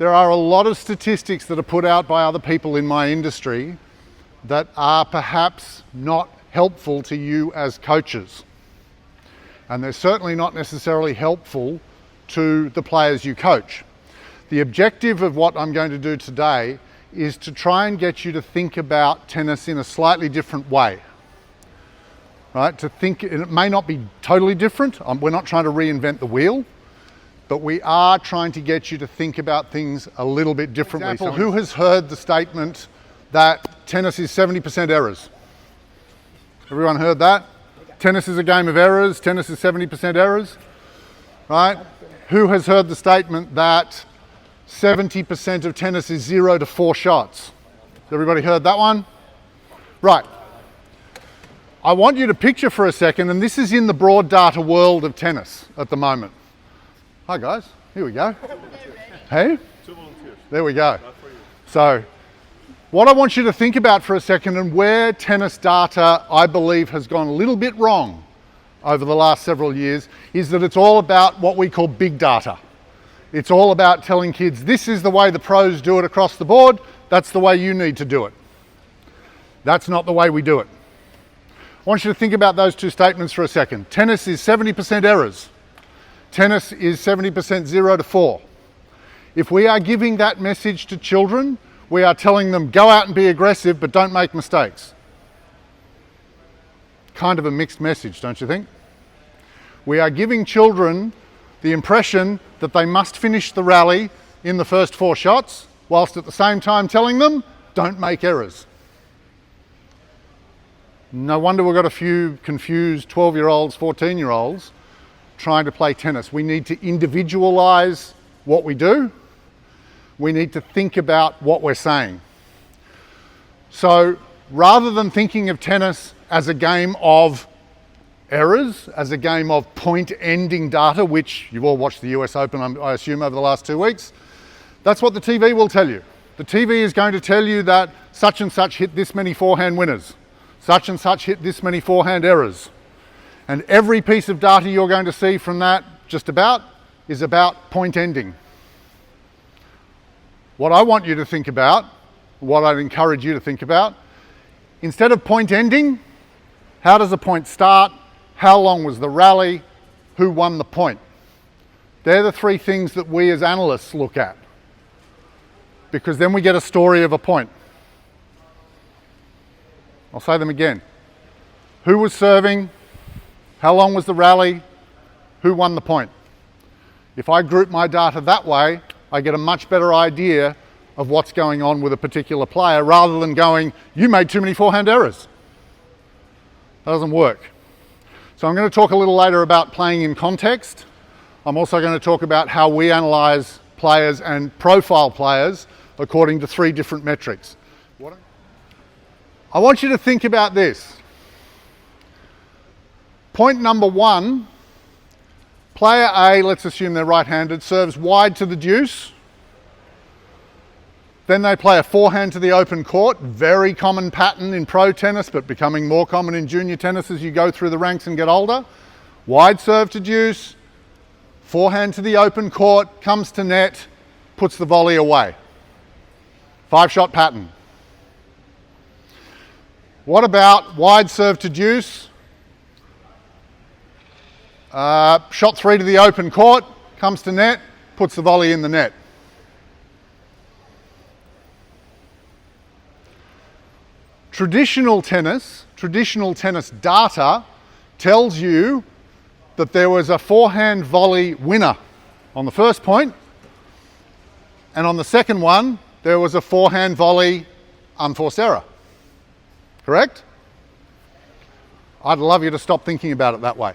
there are a lot of statistics that are put out by other people in my industry that are perhaps not helpful to you as coaches. And they're certainly not necessarily helpful to the players you coach. The objective of what I'm going to do today is to try and get you to think about tennis in a slightly different way. Right? To think, and it may not be totally different. We're not trying to reinvent the wheel, but we are trying to get you to think about things a little bit differently. For example, who has heard the statement that tennis is 70% errors? Everyone heard that? Tennis is a game of errors, tennis is 70% errors, right? Who has heard the statement that 70% of tennis is 0 to 4 shots? Everybody heard that one? Right. I want you to picture for a second, and this is in the broad data world of tennis at the moment. Hi guys, here we go. Hey? 2 volunteers. There we go. So, what I want you to think about for a second, and where tennis data, I believe, has gone a little bit wrong over the last several years, is that it's all about what we call big data. It's all about telling kids, this is the way the pros do it across the board, that's the way you need to do it. That's not the way we do it. I want you to think about those two statements for a second. Tennis is 70% errors. Tennis is 70% 0 to 4. If we are giving that message to children, we are telling them, go out and be aggressive, but don't make mistakes. Kind of a mixed message, don't you think? We are giving children the impression that they must finish the rally in the first 4 shots, whilst at the same time telling them, don't make errors. No wonder we've got a few confused 12-year-olds, 14-year-olds trying to play tennis. We need to individualise what we do. We need to think about what we're saying. So rather than thinking of tennis as a game of errors, as a game of point-ending data, which you've all watched the US Open, I assume, over the last 2 weeks, that's what the TV will tell you. The TV is going to tell you that such and such hit this many forehand winners. Such and such hit this many forehand errors. And every piece of data you're going to see from that, just about, is about point ending. What I want you to think about, what I'd encourage you to think about, instead of point ending, how does a point start? How long was the rally? Who won the point? They're the 3 things that we as analysts look at, because then we get a story of a point. I'll say them again. Who was serving? How long was the rally? Who won the point? If I group my data that way, I get a much better idea of what's going on with a particular player, rather than going, you made too many forehand errors. That doesn't work. So I'm going to talk a little later about playing in context. I'm also going to talk about how we analyse players and profile players according to 3 different metrics. I want you to think about this. Point number 1, player A, let's assume they're right-handed, serves wide to the deuce. Then they play a forehand to the open court, very common pattern in pro tennis, but becoming more common in junior tennis as you go through the ranks and get older. Wide serve to deuce, forehand to the open court, comes to net, puts the volley away. 5-shot pattern. What about wide serve to deuce? Shot 3 to the open court, comes to net, puts the volley in the net. Traditional tennis data tells you that there was a forehand volley winner on the first point, and on the second one, there was a forehand volley unforced error. Correct? I'd love you to stop thinking about it that way.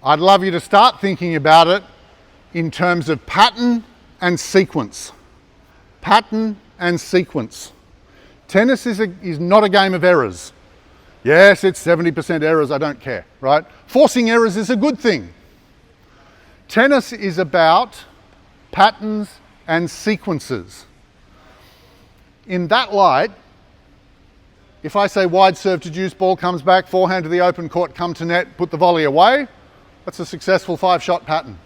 I'd love you to start thinking about it in terms of pattern and sequence. Pattern and sequence. Tennis is not a game of errors. Yes, it's 70% errors, I don't care, right? Forcing errors is a good thing. Tennis is about patterns and sequences. In that light, if I say wide serve to deuce, ball comes back, forehand to the open court, come to net, put the volley away, that's a successful 5-shot pattern.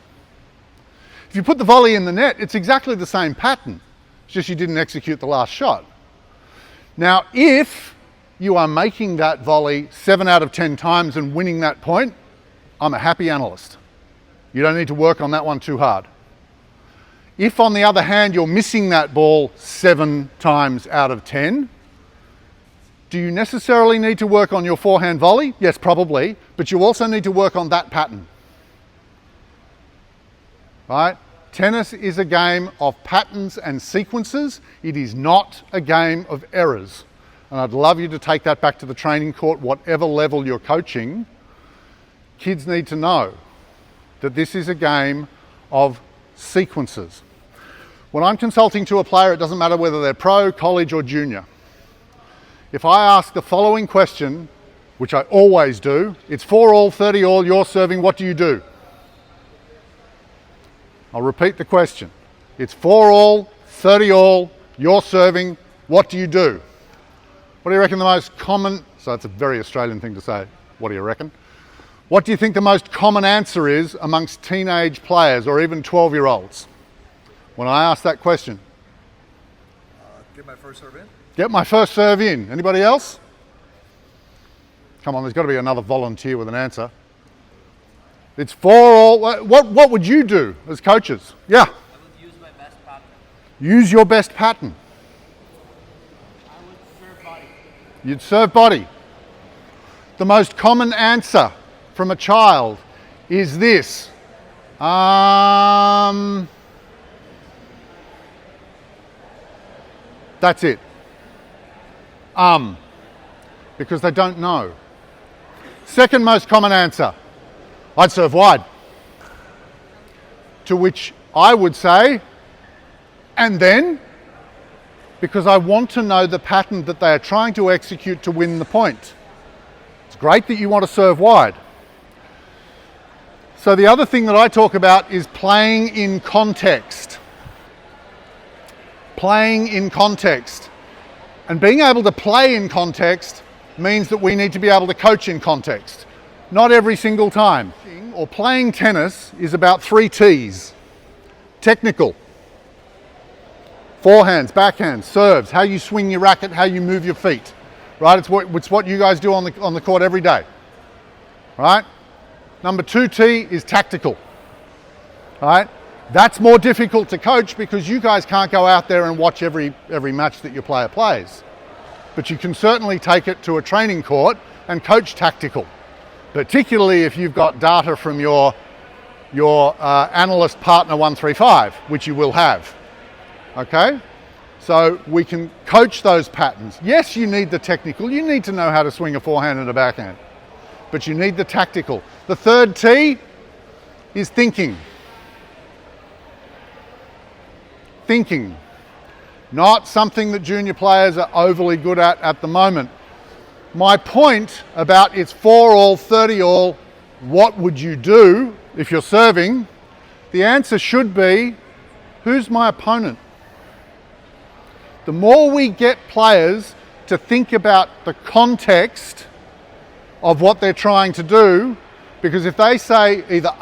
If you put the volley in the net, it's exactly the same pattern. It's just you didn't execute the last shot. Now, if you are making that volley 7 out of 10 times and winning that point, I'm a happy analyst. You don't need to work on that one too hard. If, on the other hand, you're missing that ball 7 times out of 10, do you necessarily need to work on your forehand volley? Yes, probably, but you also need to work on that pattern. Right? Tennis is a game of patterns and sequences. It is not a game of errors. And I'd love you to take that back to the training court, whatever level you're coaching. Kids need to know that this is a game of sequences. When I'm consulting to a player, it doesn't matter whether they're pro, college, or junior. If I ask the following question, which I always do, it's 4 all, 30 all, you're serving, what do you do? I'll repeat the question. It's 4 all, 30 all, you're serving, what do you do? What do you reckon the most common, so that's a very Australian thing to say, what do you reckon? What do you think the most common answer is amongst teenage players or even 12-year-olds? When I ask that question. Get my first serve in. Get my first serve in. Anybody else? Come on, there's got to be another volunteer with an answer. It's 4 all. What would you do as coaches? Yeah. I would use my best pattern. Use your best pattern. I would serve body. You'd serve body. The most common answer from a child is this. That's it. Because they don't know. Second most common answer, I'd serve wide. To which I would say, and then, because I want to know the pattern that they are trying to execute to win the point. It's great that you want to serve wide. So the other thing that I talk about is playing in context. Playing in context. And being able to play in context means that we need to be able to coach in context. Not every single time. Or playing tennis is about 3 T's. Technical. Forehands, backhands, serves, how you swing your racket, how you move your feet. Right? It's what you guys do on the court every day. Right? Number 2 T is tactical. Right? That's more difficult to coach because you guys can't go out there and watch every match that your player plays. But you can certainly take it to a training court and coach tactical, particularly if you've got data from your analyst partner 135, which you will have. Okay? So we can coach those patterns. Yes, you need the technical. You need to know how to swing a forehand and a backhand, but you need the tactical. The 3rd T is thinking. Thinking. Not something that junior players are overly good at the moment. My point about it's 4 all, 30 all, what would you do if you're serving? The answer should be, who's my opponent? The more we get players to think about the context of what they're trying to do, because if they say either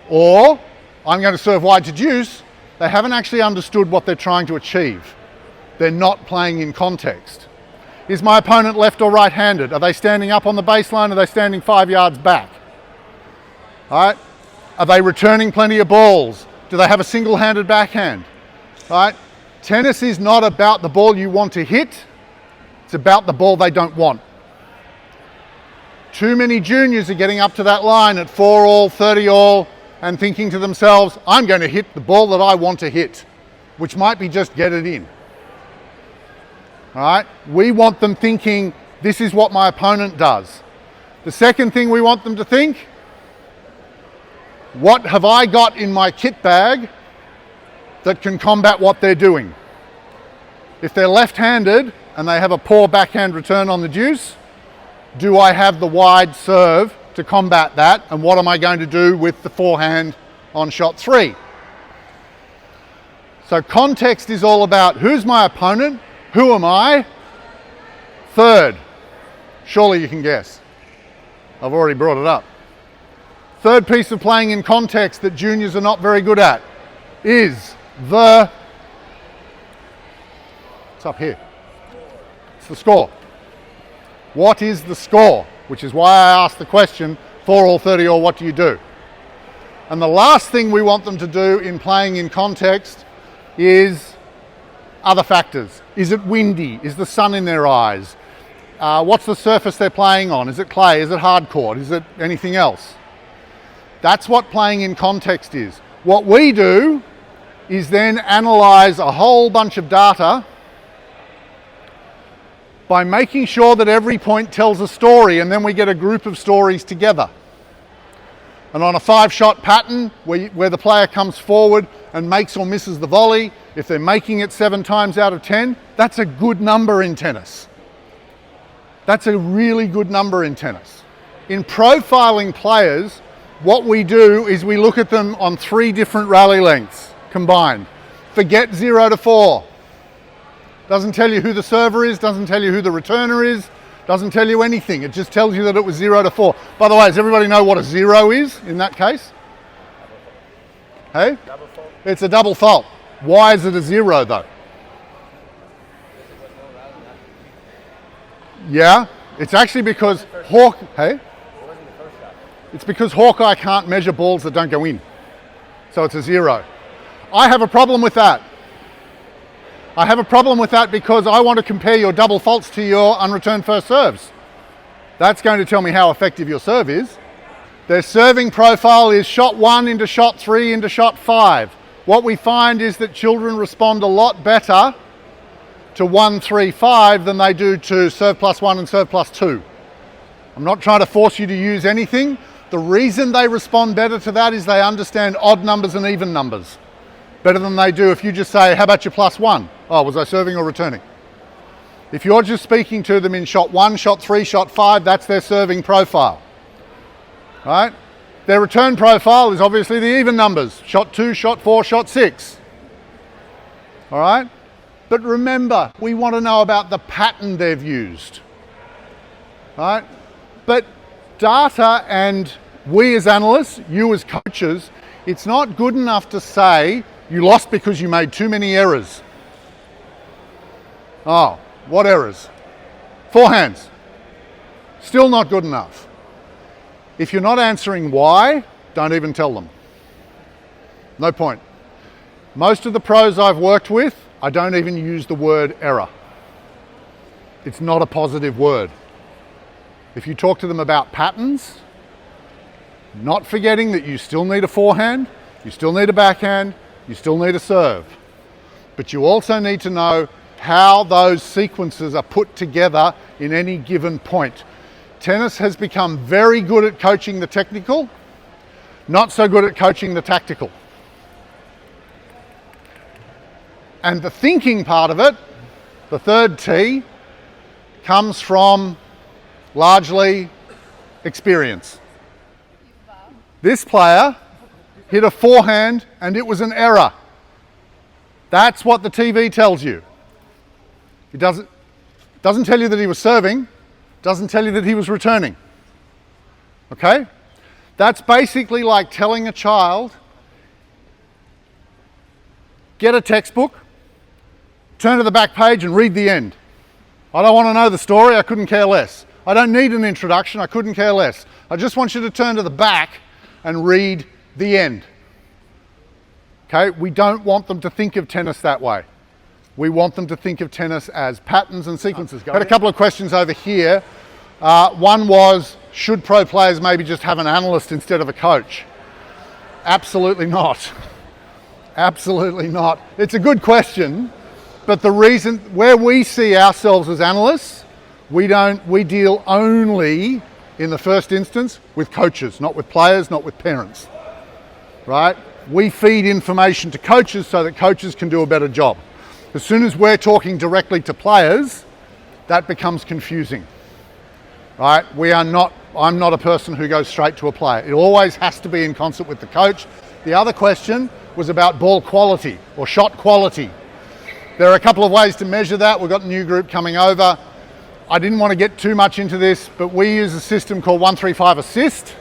or I'm going to serve wide to deuce, they haven't actually understood what they're trying to achieve. They're not playing in context. Is my opponent left or right-handed? Are they standing up on the baseline? Are they standing 5 yards back? All right? Are they returning plenty of balls? Do they have a single-handed backhand? All right? Tennis is not about the ball you want to hit. It's about the ball they don't want. Too many juniors are getting up to that line at 4 all, 30 all, and thinking to themselves, I'm going to hit the ball that I want to hit, which might be just get it in. All right? We want them thinking, this is what my opponent does. The second thing we want them to think, what have I got in my kit bag that can combat what they're doing? If they're left-handed and they have a poor backhand return on the deuce, do I have the wide serve to combat that, and what am I going to do with the forehand on shot 3? So context is all about who's my opponent, who am I? Third, surely you can guess. I've already brought it up. Third piece of playing in context that juniors are not very good at is the, it's up here, it's the score. What is the score? Which is why I asked the question, 4 all 30 or what do you do? And the last thing we want them to do in playing in context is other factors. Is it windy? Is the sun in their eyes? What's the surface they're playing on? Is it clay? Is it hard court? Is it anything else? That's what playing in context is. What we do is then analyse a whole bunch of data by making sure that every point tells a story, and then we get a group of stories together. And on a 5-shot pattern where the player comes forward and makes or misses the volley, if they're making it 7 times out of 10, that's a good number in tennis. That's a really good number in tennis. In profiling players, what we do is we look at them on 3 different rally lengths combined. Forget 0 to 4. Doesn't tell you who the server is, doesn't tell you who the returner is, doesn't tell you anything. It just tells you that it was 0 to 4. By the way, does everybody know what a 0 is in that case? Hey? Double fault. It's a double fault. Why is it a 0 though? Yeah, it's actually because it's because Hawkeye can't measure balls that don't go in. So it's a 0. I have a problem with that. I have a problem with that because I want to compare your double faults to your unreturned first serves. That's going to tell me how effective your serve is. Their serving profile is shot 1 into shot 3 into shot 5. What we find is that children respond a lot better to 1, 3, 5 than they do to serve +1 and serve +2. I'm not trying to force you to use anything. The reason they respond better to that is they understand odd numbers and even numbers better than they do if you just say, how about your +1? Oh, was I serving or returning? If you're just speaking to them in shot 1, shot 3, shot 5, that's their serving profile, right? Their return profile is obviously the even numbers, shot 2, shot 4, shot 6, all right? But remember, we want to know about the pattern they've used, right? But data and we as analysts, you as coaches, it's not good enough to say you lost because you made too many errors. Oh, what errors? Forehands. Still not good enough. If you're not answering why, don't even tell them. No point. Most of the pros I've worked with, I don't even use the word error. It's not a positive word. If you talk to them about patterns, not forgetting that you still need a forehand, you still need a backhand, you still need a serve. But you also need to know how those sequences are put together in any given point. Tennis has become very good at coaching the technical, not so good at coaching the tactical. And the thinking part of it, the third T, comes from largely experience. This player hit a forehand and it was an error. That's what the TV tells you. It doesn't tell you that he was serving, doesn't tell you that he was returning. Okay? That's basically like telling a child, get a textbook, turn to the back page and read the end. I don't want to know the story, I couldn't care less. I don't need an introduction, I couldn't care less. I just want you to turn to the back and read the end. Okay, we don't want them to think of tennis that way. We want them to think of tennis as patterns and sequences. I had a couple of questions over here. One was, should pro players maybe just have an analyst instead of a coach? Absolutely not. Absolutely not. It's a good question, but the reason, where we see ourselves as analysts, we deal only in the first instance with coaches, not with players, not with parents, right? We feed information to coaches so that coaches can do a better job. As soon as we're talking directly to players, that becomes confusing, right? I'm not a person who goes straight to a player. It always has to be in concert with the coach. The other question was about ball quality or shot quality. There are a couple of ways to measure that. We've got a new group coming over. I didn't want to get too much into this, but we use a system called 135 assist.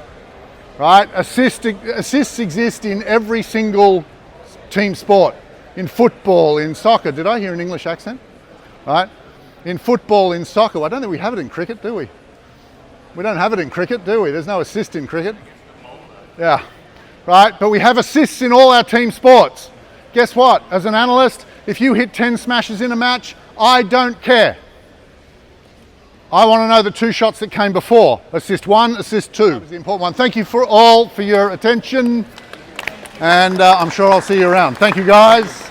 right? Assists exist in every single team sport. In football, in soccer. Did I hear an English accent? Right? In football, in soccer. I don't think we have it in cricket, do we? We don't have it in cricket, do we? There's no assist in cricket. Yeah. Right? But we have assists in all our team sports. Guess what? As an analyst, if you hit 10 smashes in a match, I don't care. I want to know the 2 shots that came before. Assist 1, assist 2. That was the important one. Thank you for your attention. And I'm sure I'll see you around. Thank you, guys.